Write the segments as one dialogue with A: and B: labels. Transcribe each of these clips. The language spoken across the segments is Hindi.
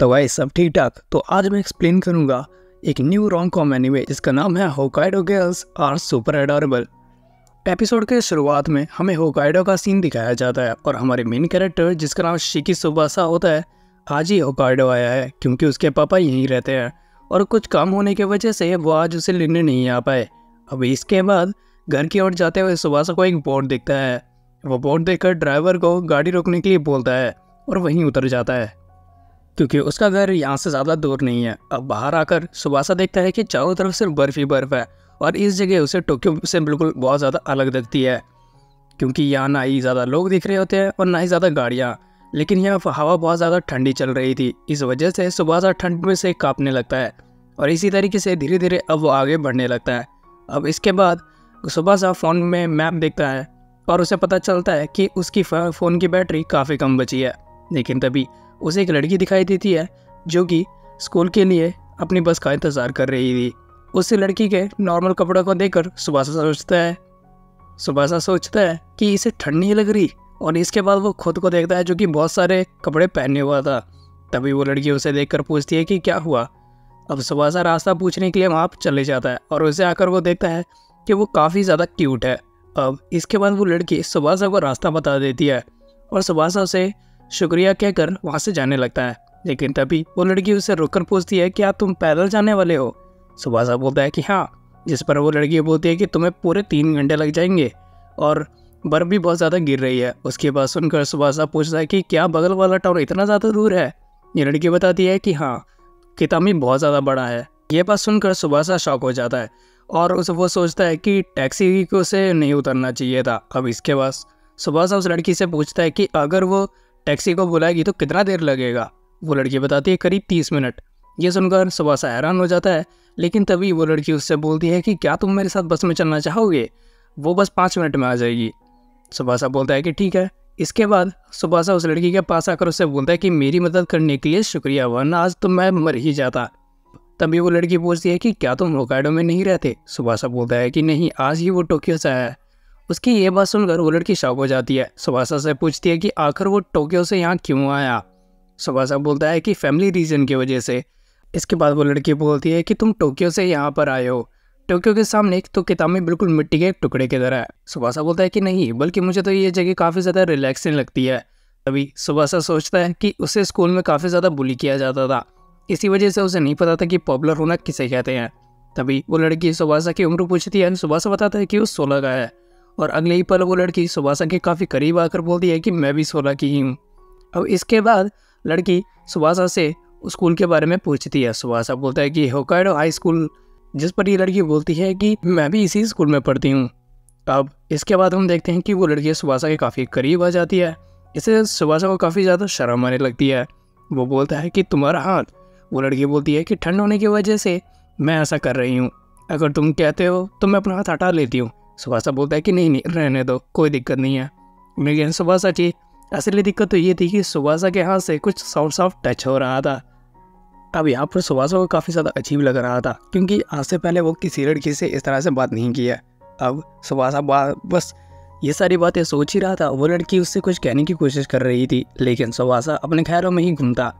A: तो भाई सब ठीक ठाक। तो आज मैं एक्सप्लेन करूंगा एक न्यू रोम कॉम एनीमे जिसका नाम है Hokkaido girls are super adorable. Episode के शुरुआत में हमें होकाइडो का सीन दिखाया जाता है और हमारे मेन कैरेक्टर जिसका नाम शिकी सुबासा होता है आज ही होकाइडो आया है क्योंकि उसके पापा यहीं रहते हैं और कुछ काम होने की वजह से वो आज उसे लेने नहीं आ पाए। अब इसके बाद घर की ओर जाते हुए सुबासा को एक बोर्ड दिखता है। वो बोर्ड देखकर ड्राइवर को गाड़ी रोकने के लिए बोलता है और वहीं उतर जाता है क्योंकि उसका घर यहाँ से ज़्यादा दूर नहीं है। अब बाहर आकर सुबासा देखता है कि चारों तरफ सिर्फ बर्फ़ ही बर्फ़ है और इस जगह उसे टोक्यो से बिल्कुल बहुत ज़्यादा अलग दिखती है क्योंकि यहाँ ना ही ज़्यादा लोग दिख रहे होते हैं और ना ही ज़्यादा गाड़ियाँ, लेकिन यहाँ हवा बहुत ज़्यादा ठंडी चल रही थी। इस वजह से सुबासा ठंड में से काँपने लगता है और इसी तरीके से धीरे धीरे अब वो आगे बढ़ने लगता है। अब इसके बाद सुबासा फ़ोन में मैप देखता है और उसे पता चलता है कि उसकी फ़ोन की बैटरी काफ़ी कम बची है। लेकिन तभी उसे एक लड़की दिखाई देती है जो कि स्कूल के लिए अपनी बस का इंतज़ार कर रही थी। उस लड़की के नॉर्मल कपड़ों को देखकर सुबासा सोचता है कि इसे ठंड नहीं लग रही और इसके बाद वो खुद को देखता है जो कि बहुत सारे कपड़े पहने हुआ था। तभी वो लड़की उसे देखकर पूछती है कि क्या हुआ। अब सुबासा रास्ता पूछने के लिए वहाँ चले जाता है और उसे आकर वो देखता है कि वो काफ़ी ज़्यादा क्यूट है। अब इसके बाद वो लड़की सुबासा को रास्ता बता देती है और सुबासा उसे शुक्रिया कहकर वहाँ से जाने लगता है। लेकिन तभी वो लड़की उसे रुककर पूछती है क्या तुम पैदल जाने वाले हो। सुबासा बोलता है कि हाँ, जिस पर वो लड़की बोलती है कि तुम्हें पूरे 3 घंटे लग जाएंगे और बर्फ़ भी बहुत ज़्यादा गिर रही है। उसके बाद सुनकर सुबासा पूछता है कि क्या बगल वाला टाउन इतना ज़्यादा दूर है। ये लड़की बताती है कि हाँ, कितामी बहुत ज़्यादा बड़ा है। ये बात सुनकर सुबासा शॉक हो जाता है और वो सोचता है कि टैक्सी को से नहीं उतरना चाहिए था। अब इसके बाद सुबासा उस लड़की से पूछता है कि अगर वो टैक्सी को बुलाएगी तो कितना देर लगेगा। वो लड़की बताती है करीब 30 मिनट। ये सुनकर सुबासा हैरान हो जाता है, लेकिन तभी वो लड़की उससे बोलती है कि क्या तुम मेरे साथ बस में चलना चाहोगे, वो बस 5 मिनट में आ जाएगी। सुबासा बोलता है कि ठीक है। इसके बाद सुबासा उस लड़की के पास आकर उससे बोलता है कि मेरी मदद करने के लिए शुक्रिया, वरना आज तो मैं मर ही जाता। तभी वो लड़की पूछती है कि क्या तुम होकाइडो में नहीं रहते। सुबासा बोलता है कि नहीं, आज ही वो टोक्यो से आया है। उसकी ये बात सुनकर वो लड़की शॉक हो जाती है। सुबासा से पूछती है कि आखिर वो टोक्यो से यहाँ क्यों आया। सुबासा बोलता है कि फैमिली रीजन की वजह से। इसके बाद वो लड़की बोलती है कि तुम टोक्यो से यहाँ पर आए हो। टोक्यो के सामने तो किताबें बिल्कुल मिट्टी के एक टुकड़े की तरह है। सुबासा बोलता है कि नहीं, बल्कि मुझे तो ये जगह काफ़ी ज़्यादा रिलैक्सिंग लगती है। तभी सुबासा सोचता है कि उसे स्कूल में काफ़ी ज़्यादा बुली किया जाता था, इसी वजह से उसे नहीं पता था कि पॉपुलर होना किसे कहते हैं। तभी वो लड़की सुबासा की उम्र पूछती है। सुबासा बताता है कि वो 16 का है और अगले ही पल वो लड़की सुबासा के काफ़ी करीब आकर बोलती है कि मैं भी 16 की ही हूँ। अब इसके बाद लड़की सुबासा से स्कूल के बारे में पूछती है। सुबासा बोलता है कि होकाइडो हाई स्कूल, जिस पर ये लड़की बोलती है कि मैं भी इसी स्कूल में पढ़ती हूँ। अब इसके बाद हम देखते हैं कि वो लड़की सुबासा के काफ़ी करीब आ जाती है। इससे सुबासा को काफ़ी ज़्यादा शर्म आने लगती है। वो बोलता है कि तुम्हारा हाथ। वो लड़की बोलती है कि ठंड होने की वजह से मैं ऐसा कर रही हूँ, अगर तुम कहते हो तो मैं अपना हाथ हटा लेती हूँ। सुबासा बोलता है कि नहीं, रहने दो, कोई दिक्कत नहीं है। लेकिन सुबासा की असली दिक्कत तो ये थी कि सुबासा के हाथ से कुछ सॉफ्ट टच हो रहा था। अब यहाँ पर सुबासा को काफ़ी ज़्यादा अजीब लग रहा था क्योंकि आज से पहले वो किसी लड़की से इस तरह से बात नहीं की है। अब सुबासा बस ये सारी बातें सोच ही रहा था। वो लड़की उससे कुछ कहने की कोशिश कर रही थी, लेकिन सुबासा अपने ख्यालों में ही घूमता।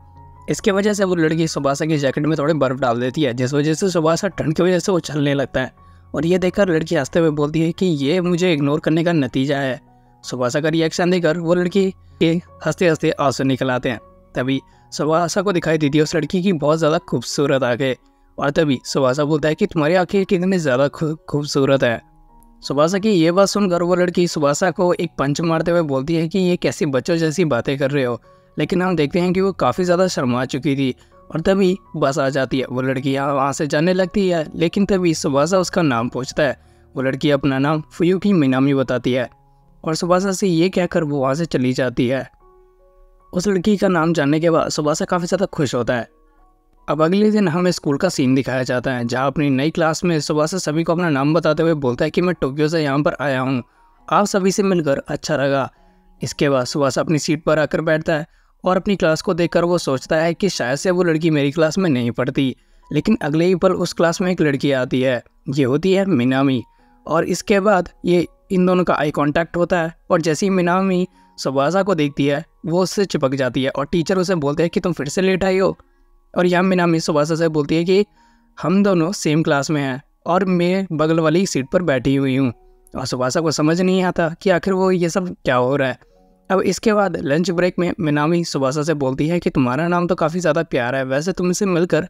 A: इसके वजह से वो लड़की सुबासा की जैकेट में थोड़ी बर्फ़ डाल देती है, जिस वजह से सुबासा ठंड की वजह से उछलने लगता है। और ये देखकर लड़की हंसते हुए बोलती है कि ये मुझे इग्नोर करने का नतीजा है। सुबासा का रिएक्शन देखकर वो लड़की के हंसते हंसते आंसू निकल आते हैं। तभी सुबासा को दिखाई देती है उस लड़की की बहुत ज़्यादा खूबसूरत आंखें और तभी सुबासा बोलता है कि तुम्हारी आंखें कितनी ज़्यादा खूबसूरत है। सुबासा की ये बात सुनकर वो लड़की सुबासा को एक पंच मारते हुए बोलती है कि ये कैसी बच्चों जैसी बातें कर रहे हो। लेकिन हम देखते हैं कि वो काफ़ी ज़्यादा शर्मा चुकी थी और तभी बस आ जाती है। वो लड़की वहाँ से जाने लगती है, लेकिन तभी सुबासा उसका नाम पूछता है। वो लड़की अपना नाम फुयुकी मिनामी बताती है और सुबासा से ये कहकर वो वहाँ से चली जाती है। उस लड़की का नाम जानने के बाद सुबासा काफ़ी ज़्यादा खुश होता है। अब अगले दिन हमें स्कूल का सीन दिखाया जाता है, जहाँ अपनी नई क्लास में सुबासा सभी को अपना नाम बताते हुए बोलता है कि मैं टोक्यो से यहाँ पर आया हूँ, आप सभी से मिलकर अच्छा लगा। इसके बाद सुबासा अपनी सीट पर आकर बैठता है और अपनी क्लास को देखकर वो सोचता है कि शायद से वो लड़की मेरी क्लास में नहीं पढ़ती। लेकिन अगले ही पल उस क्लास में एक लड़की आती है, ये होती है मिनामी। और इसके बाद ये इन दोनों का आई कांटेक्ट होता है और जैसे ही मिनामी सुबासा को देखती है वो उससे चिपक जाती है और टीचर उसे बोलते हैं कि तुम फिर से लेट आई हो। और यहाँ मिनामी सुबासा से बोलती है कि हम दोनों सेम क्लास में हैं और मैं बगल वाली सीट पर बैठी हुई हूँ। और सुबासा को समझ नहीं आता कि आखिर वो ये सब क्या हो रहा है। अब इसके बाद लंच ब्रेक में मिनामी सुबासा से बोलती है कि तुम्हारा नाम तो काफ़ी ज़्यादा प्यारा है, वैसे तुमसे मिलकर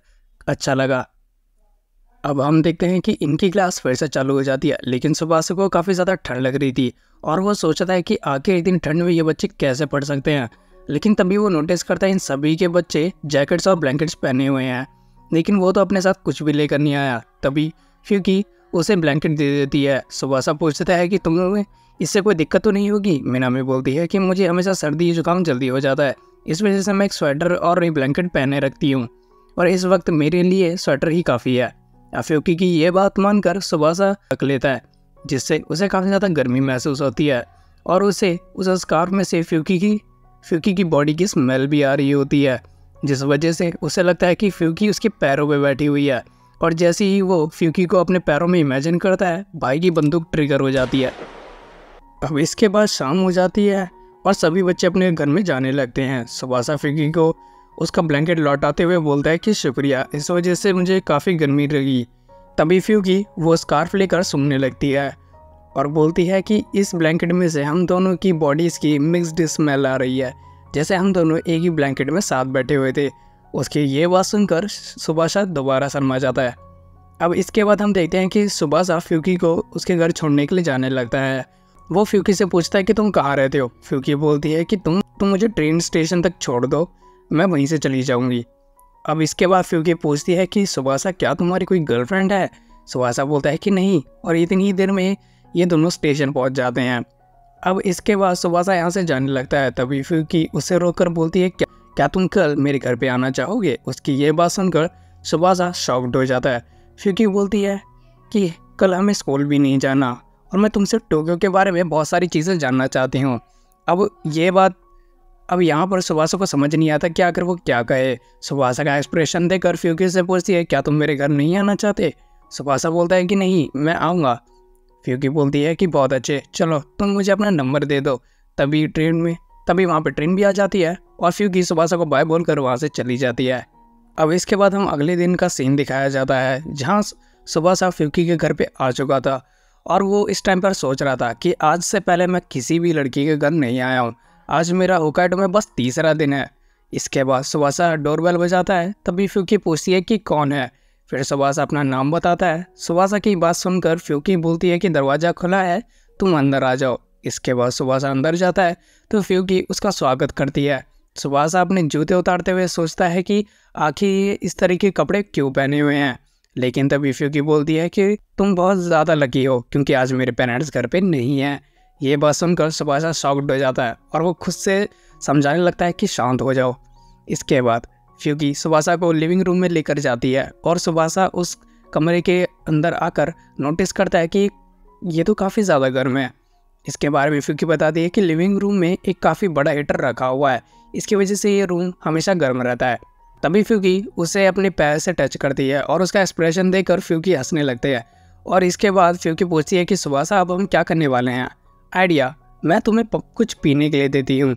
A: अच्छा लगा। अब हम देखते हैं कि इनकी क्लास फिर से चालू हो जाती है, लेकिन सुबासा को काफ़ी ज़्यादा ठंड लग रही थी और वो सोचता है कि आखिर इतनी ठंड में ये बच्चे कैसे पढ़ सकते हैं। लेकिन तभी वो नोटिस करता है इन सभी के बच्चे जैकेट्स और ब्लैंकेट्स पहने हुए हैं, लेकिन वो तो अपने साथ कुछ भी लेकर नहीं आया। तभी फ्यूकी उसे ब्लैंकेट दे देती है। सुबासा पूछता है कि तुम्हें इससे कोई दिक्कत तो नहीं होगी। मिनामी बोलती है कि मुझे हमेशा सर्दी जुकाम जल्दी हो जाता है, इस वजह से मैं एक स्वेटर और एक ब्लैंकेट पहने रखती हूँ और इस वक्त मेरे लिए स्वेटर ही काफ़ी है। फ्यूकी की ये बात मानकर सुबासा रख लेता है, जिससे उसे काफ़ी ज़्यादा गर्मी महसूस होती है और उसे उस स्कार्फ में से फ्यूकी की बॉडी की स्मेल भी आ रही होती है, जिस वजह से उसे लगता है कि फ्यूकी उसके पैरों पे बैठी हुई है। और जैसे ही वो फ्यूकी को अपने पैरों में इमेजिन करता है, भाई की बंदूक ट्रिगर हो जाती है। अब इसके बाद शाम हो जाती है और सभी बच्चे अपने घर में जाने लगते हैं। सुबासा फ्यूकी को उसका ब्लैंकेट लौटाते हुए बोलता है कि शुक्रिया, इस वजह से मुझे काफ़ी गर्मी लगी। तभी फ्यूकी वो स्कार्फ लेकर सूंघने लगती है और बोलती है कि इस ब्लैंकेट में से हम दोनों की बॉडीज़ की मिक्स्ड स्मेल आ रही है, जैसे हम दोनों एक ही ब्लैंकेट में साथ बैठे हुए थे। उसकी ये बात सुनकर सुबासा दोबारा शर्मा जाता है। अब इसके बाद हम देखते हैं कि सुबासा फ्यूकी को उसके घर छोड़ने के लिए जाने लगता है। वो फ्यूकी से पूछता है कि तुम कहाँ रहते हो। फ्यूकी बोलती है कि तुम मुझे ट्रेन स्टेशन तक छोड़ दो, मैं वहीं से चली जाऊंगी। अब इसके बाद फ्यूकी पूछती है कि सुबासा, क्या तुम्हारी कोई गर्लफ्रेंड है। सुबासा बोलता है कि नहीं, और इतनी ही देर में ये दोनों स्टेशन पहुंच जाते हैं। अब इसके बाद सुबासा यहाँ से जाने लगता है। तभी फ्यूकी उसे रोककर बोलती है, क्या तुम कल मेरे घर पे आना चाहोगे। उसकी ये बात सुनकर सुबासा शॉक्ड हो जाता है। फ्यूकी बोलती है कि कल हमें स्कूल भी नहीं जाना और मैं तुमसे टोक्यो के बारे में बहुत सारी चीज़ें जानना चाहती हूँ। अब यहाँ पर सुबासा को समझ नहीं आता कि आखिर वो क्या कहे। सुबासा का एक्सप्रेशन देखकर फ्यूकी से पूछती है, क्या तुम मेरे घर नहीं आना चाहते। सुबासा बोलता है कि नहीं, मैं आऊँगा। फ्यूकी बोलती है कि बहुत अच्छे, चलो तुम मुझे अपना नंबर दे दो। तभी वहाँ पे ट्रेन भी आ जाती है और फ्यूकी सुबासा को बाय बोलकर वहाँ से चली जाती है। अब इसके बाद हम अगले दिन का सीन दिखाया जाता है, जहाँ सुबासा फ्यूकी के घर पे आ चुका था और वो इस टाइम पर सोच रहा था कि आज से पहले मैं किसी भी लड़की के घर नहीं आया हूँ, आज मेरा होकाइडो में बस तीसरा दिन है। इसके बाद सुबासा डोरबेल बजाता है। तभी फ्यूकी पूछती है कि कौन है। फिर सुबासा अपना नाम बताता है। सुबासा की बात सुनकर फ्यूकी बोलती है कि दरवाज़ा खुला है, तुम अंदर आ जाओ। इसके बाद सुबासा अंदर जाता है तो फ्यूकी उसका स्वागत करती है। सुबासा अपने जूते उतारते हुए सोचता है कि आखिर ये इस तरह के कपड़े क्यों पहने हुए हैं, लेकिन तभी फ्यूकी बोलती है कि तुम बहुत ज़्यादा लकी हो क्योंकि आज मेरे पेरेंट्स घर पे नहीं हैं। ये बात सुनकर सुबासा शॉक्ड हो जाता है और वो खुद से समझाने लगता है कि शांत हो जाओ। इसके बाद फ्यूकी सुबासा को लिविंग रूम में लेकर जाती है और सुबासा उस कमरे के अंदर आकर नोटिस करता है कि ये तो काफ़ी ज़्यादा गर्म है। इसके बारे में फ्यूकी बताती है कि लिविंग रूम में एक काफ़ी बड़ा हीटर रखा हुआ है, इसकी वजह से ये रूम हमेशा गर्म रहता है। तभी फ्यूकी उसे अपने पैर से टच करती है और उसका एक्सप्रेशन देखकर फ्यूकी हंसने लगते हैं। और इसके बाद फ्यूकी पूछती है कि सुबासा, अब हम क्या करने वाले हैं। आइडिया, मैं तुम्हें कुछ पीने के लिए देती हूँ।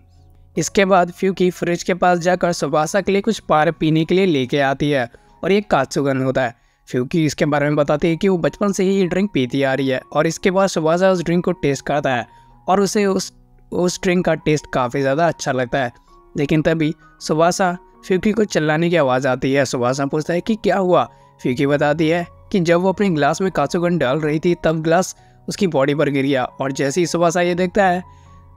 A: इसके बाद फ्यूकी फ्रिज के पास जाकर सुबासा के लिए कुछ पीने के लिए लेके आती है और ये कात्सुगन होता है। फ्यूकी इसके बारे में बताती है कि वो बचपन से ही ये ड्रिंक पीती आ रही है और इसके बाद सुबासा उस ड्रिंक को टेस्ट करता है और उसे उस ड्रिंक का टेस्ट काफ़ी ज़्यादा अच्छा लगता है। लेकिन तभी सुबासा फ्यूकी को चिल्लाने की आवाज़ आती है। सुबासा पूछता है कि क्या हुआ। फ्यूकी बताती है कि जब वो अपने ग्लास में कात्सुगन डाल रही थी तब ग्लास उसकी बॉडी पर गिर गया और जैसे ही सुबासा ये देखता है,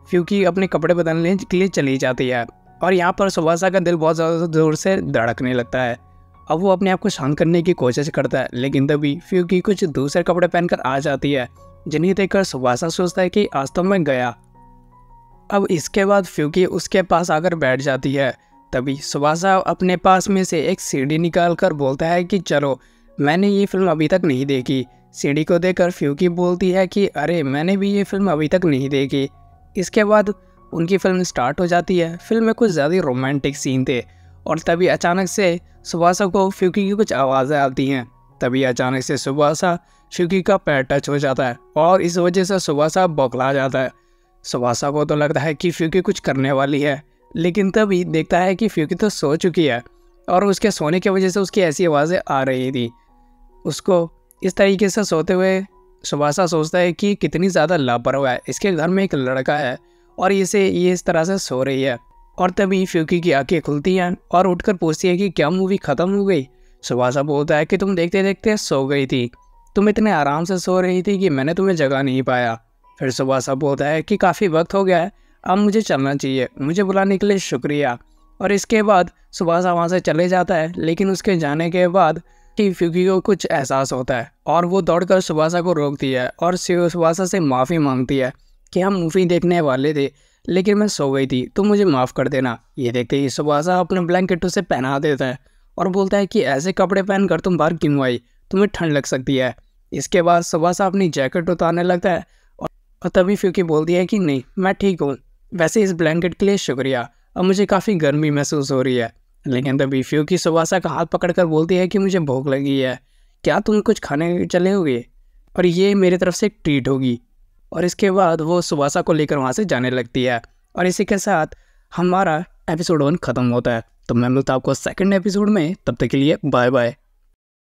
A: फ्यूकी अपने कपड़े बदलने के लिए चली जाती है और यहाँ पर सुबासा का दिल बहुत ज़्यादा ज़ोर से धड़कने लगता है। अब वो अपने आप को शांत करने की कोशिश करता है, लेकिन तभी फ्यूकी कुछ दूसरे कपड़े पहनकर आ जाती है, जिन्हें देखकर सुबासा सोचता है कि आज तो मैं गया। अब इसके बाद फ्यूकी उसके पास आकर बैठ जाती है। तभी सुबासा अपने पास में से एक सीडी निकाल कर बोलता है कि चलो, मैंने ये फिल्म अभी तक नहीं देखी। सीडी को देखकर फ्यूकी बोलती है कि अरे, मैंने भी ये फिल्म अभी तक नहीं देखी। इसके बाद उनकी फिल्म स्टार्ट हो जाती है। फिल्म में कुछ ज़्यादा रोमांटिक सीन थे और तभी अचानक से सुबासा को फ्यूकी की कुछ आवाज़ें आती हैं। तभी अचानक से सुबासा फ्यूकी का पैर टच हो जाता है और इस वजह से सुबासा बौखला जाता है। सुबासा को तो लगता है कि फ्यूकी कुछ करने वाली है, लेकिन तभी देखता है कि फ्यूकी तो सो चुकी है और उसके सोने की वजह से उसकी ऐसी आवाज़ें आ रही थी। उसको इस तरीके से सोते हुए सुभाषा सोचता है कि कितनी ज़्यादा लापरवाह है, इसके घर में एक लड़का है और ये इस तरह से सो रही है। और तभी फ्यूकी की आंखें खुलती हैं और उठकर पूछती है कि क्या मूवी ख़त्म हो गई। सुभाषा बोलता है कि तुम देखते देखते सो गई थी, तुम इतने आराम से सो रही थी कि मैंने तुम्हें जगा नहीं पाया। फिर सुभाषा बोलता है कि काफ़ी वक्त हो गया है, अब मुझे चलना चाहिए, मुझे बुलाने के लिए शुक्रिया। और इसके बाद सुभाषा वहाँ से चले जाता है, लेकिन उसके जाने के बाद कि फ्यूकी को कुछ एहसास होता है और वो दौड़कर सुभाषा को रोकती है और सुभाषा से माफ़ी मांगती है कि हम मूवी देखने वाले थे लेकिन मैं सो गई थी, तुम मुझे माफ़ कर देना। ये देखते ही सुभाषा अपने ब्लैंकेट उसे पहना देता है और बोलता है कि ऐसे कपड़े पहनकर तुम बाहर क्यों आई, तुम्हें ठंड लग सकती है। इसके बाद सुभाषा अपनी जैकेट उतारने लगता है और तभी फ्यूकी बोलती है कि नहीं, मैं ठीक हूँ, वैसे इस ब्लैंकेट के लिए शुक्रिया, अब मुझे काफ़ी गर्मी महसूस हो रही है। लेकिन तभी फ्यूकी सुभाषा का हाथ पकड़कर बोलती है कि मुझे भूख लगी है, क्या तुम कुछ खाने चले होगे और ये मेरी तरफ से एक ट्रीट होगी। और इसके बाद वो सुभाषा को लेकर वहाँ से जाने लगती है और इसी के साथ हमारा एपिसोड 1 ख़त्म होता है। तो मैं मिलता हूँ आपको सेकंड एपिसोड में, तब तक के लिए बाय बाय।